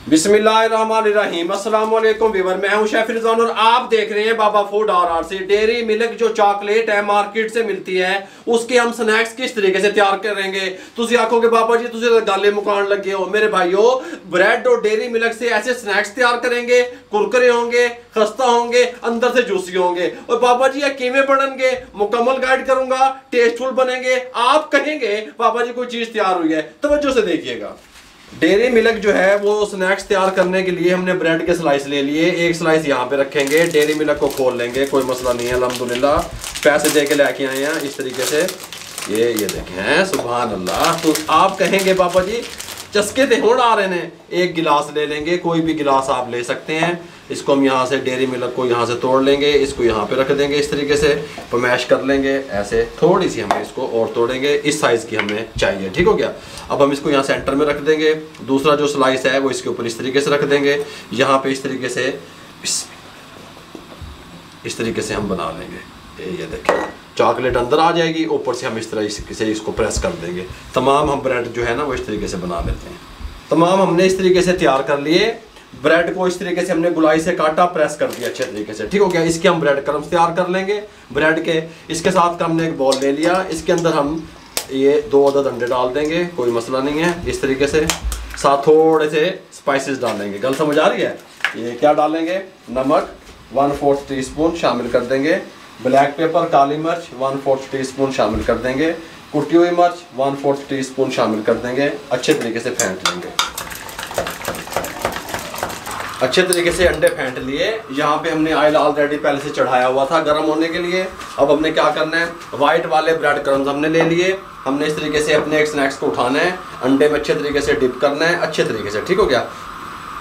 बिस्मिल्लाहिर्रहमानिर्रहीम। अस्सलाम वालेकुम व्यूअर, मैं हूं शेफ रिजवान और आप देख रहे हैं बाबा फूड RR से। डेयरी मिल्क जो चॉकलेट है मार्केट से मिलती है, उसके हम स्नैक्स किस तरीके से तैयार करेंगे। तुझे आखोगे बाबा जी तुझे गाले मुकान लगे हो। मेरे भाइयों, ब्रेड और डेयरी मिल्क से ऐसे स्नैक्स तैयार करेंगे, कुरकुरे होंगे, खस्ता होंगे, अंदर से जूसी होंगे। और बाबा जी ये किवें बनेंगे, मुकम्मल गाइड करूंगा, टेस्टफुल बनेंगे। आप कहेंगे बाबा जी कोई चीज तैयार हुई है। तवज्जो से देखिएगा। डेयरी मिल्क जो है वो स्नैक्स तैयार करने के लिए हमने ब्रेड के स्लाइस ले लिए। एक स्लाइस यहाँ पे रखेंगे, डेयरी मिल्क को खोल लेंगे, कोई मसला नहीं है। अल्हम्दुलिल्लाह पैसे दे के लेके आए हैं इस तरीके से। ये देखें हैं, सुभान अल्लाह। तो आप कहेंगे बाबा जी चस्के थे होड़ आ रहे हैं। एक गिलास ले लेंगे, कोई भी गिलास आप ले सकते हैं। इसको हम यहाँ से डेयरी मिल्क को यहाँ से तोड़ लेंगे, इसको यहाँ पे रख देंगे इस तरीके से, मैश कर लेंगे ऐसे। थोड़ी सी हमें इसको और तोड़ेंगे, इस साइज़ की हमें चाहिए, ठीक हो गया। अब हम इसको यहाँ सेंटर में रख देंगे। दूसरा जो स्लाइस है वो इसके ऊपर इस तरीके से रख देंगे। यहाँ पे इस तरीके से हम बना लेंगे। ये देखें, चॉकलेट अंदर आ जाएगी, ऊपर से हम इस तरह से इसको प्रेस कर देंगे। तमाम हम ब्रेड जो है ना वो इस तरीके से बना लेते हैं। तमाम हमने इस तरीके से तैयार कर लिए। ब्रेड को इस तरीके से हमने गुलाई से काटा, प्रेस कर दिया अच्छे तरीके से, ठीक हो गया। इसके हम ब्रेड क्रम्स तैयार कर लेंगे। ब्रेड के इसके साथ का हमने एक बॉल ले लिया, इसके अंदर हम ये 2 अदद अंडे डाल देंगे, कोई मसला नहीं है। इस तरीके से साथ थोड़े से स्पाइसेस डालेंगे। गल समझ आ रही है? ये क्या डालेंगे, नमक 1/4 टीस्पून शामिल कर देंगे, ब्लैक पेपर काली मिर्च 1/4 टीस्पून शामिल कर देंगे, कुटी हुई मिर्च 1/4 टीस्पून शामिल कर देंगे। अच्छे तरीके से फेंट लेंगे। अच्छे तरीके से अंडे फेंट लिए। यहाँ पे हमने ऑयल ऑलरेडी पहले से चढ़ाया हुआ था गर्म होने के लिए। अब हमने क्या करना है, वाइट वाले ब्रेड क्रम्स हमने ले लिए। हमने इस तरीके से अपने एक स्नैक्स को उठाना है, अंडे में अच्छे तरीके से डिप करना है, अच्छे तरीके से, ठीक हो गया।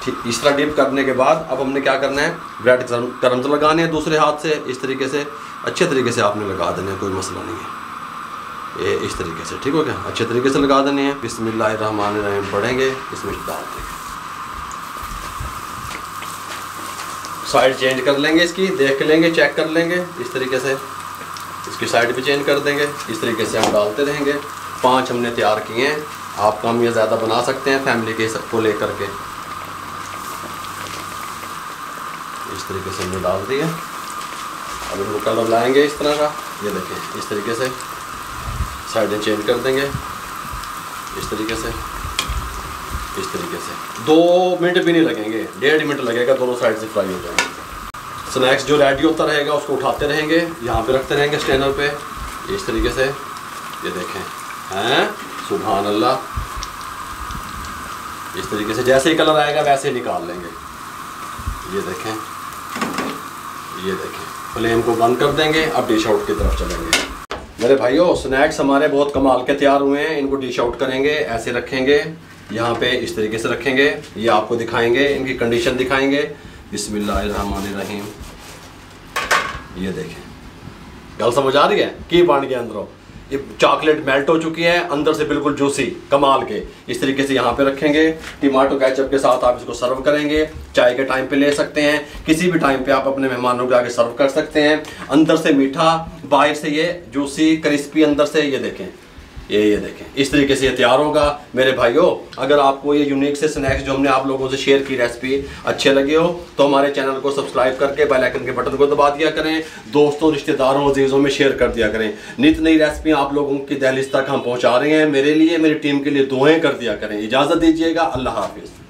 ठीक इस तरह डिप करने के बाद अब हमने क्या करना है, ब्रेड क्रम्स लगाने हैं दूसरे हाथ से। इस तरीके से अच्छे तरीके से आपने लगा देने हैं, कोई मसला नहीं है। ये इस तरीके से, ठीक हो गया, अच्छे तरीके से लगा देने हैं। बिस्मिल्लाहिर्रहमानिर्रहीम पढ़ेंगे, इसमें डाल देंगे। साइड चेंज कर लेंगे, इसकी देख लेंगे, चेक कर लेंगे। इस तरीके से इसकी साइड भी चेंज कर देंगे। इस तरीके से हम डालते रहेंगे। 5 हमने तैयार किए हैं। आप कम या ज़्यादा बना सकते हैं फैमिली के सबको लेकर के। इस तरीके से हमने डाल दिए। अब इनको कलर लाएंगे इस तरह का। ये देखें, इस तरीके से साइडें चेंज कर देंगे, इस तरीके से, इस तरीके से। 2 मिनट भी नहीं लगेंगे, 1.5 मिनट लगेगा, दोनों साइड से फ्राई हो जाएंगे। स्नैक्स जो रेडी होता रहेगा उसको उठाते रहेंगे, यहाँ पे रखते रहेंगे स्टैंडर पे, इस तरीके से। ये देखें हैं, सुभान अल्लाह। इस तरीके से जैसे ही कलर आएगा वैसे ही निकाल लेंगे। ये देखें, ये देखें। फ्लेम को बंद कर देंगे। अब डिश आउट की तरफ चलेंगे। मेरे भाइयों, स्नैक्स हमारे बहुत कमाल के तैयार हुए हैं। इनको डिश आउट करेंगे, ऐसे रखेंगे, यहाँ पे इस तरीके से रखेंगे। ये आपको दिखाएंगे, इनकी कंडीशन दिखाएंगे। बिस्मिल्लाहिर्रहमानिर्रहीम। ये देखें, गल समझ आ रही है कि बन गया अंदरों। ये चॉकलेट मेल्ट हो चुकी है, अंदर से बिल्कुल जूसी कमाल के। इस तरीके से यहाँ पे रखेंगे। टमाटो केचप के साथ आप इसको सर्व करेंगे। चाय के टाइम पे ले सकते हैं, किसी भी टाइम पे आप अपने मेहमानों के आगे सर्व कर सकते हैं। अंदर से मीठा, बाहर से ये जूसी क्रिस्पी अंदर से। ये देखें, ये देखें, इस तरीके से ये तैयार होगा। मेरे भाइयों, अगर आपको ये यूनिक से स्नैक्स जो हमने आप लोगों से शेयर की रेसिपी अच्छे लगे हो तो हमारे चैनल को सब्सक्राइब करके बेल आइकन के बटन को दबा दिया करें। दोस्तों, रिश्तेदारों, अजीजों में शेयर कर दिया करें। नित नई रेसिपी आप लोगों की दहलीज तक हम पहुंचा रहे हैं। मेरे लिए, मेरी टीम के लिए दुआएं कर दिया करें। इजाज़त दीजिएगा। अल्लाह हाफिज़।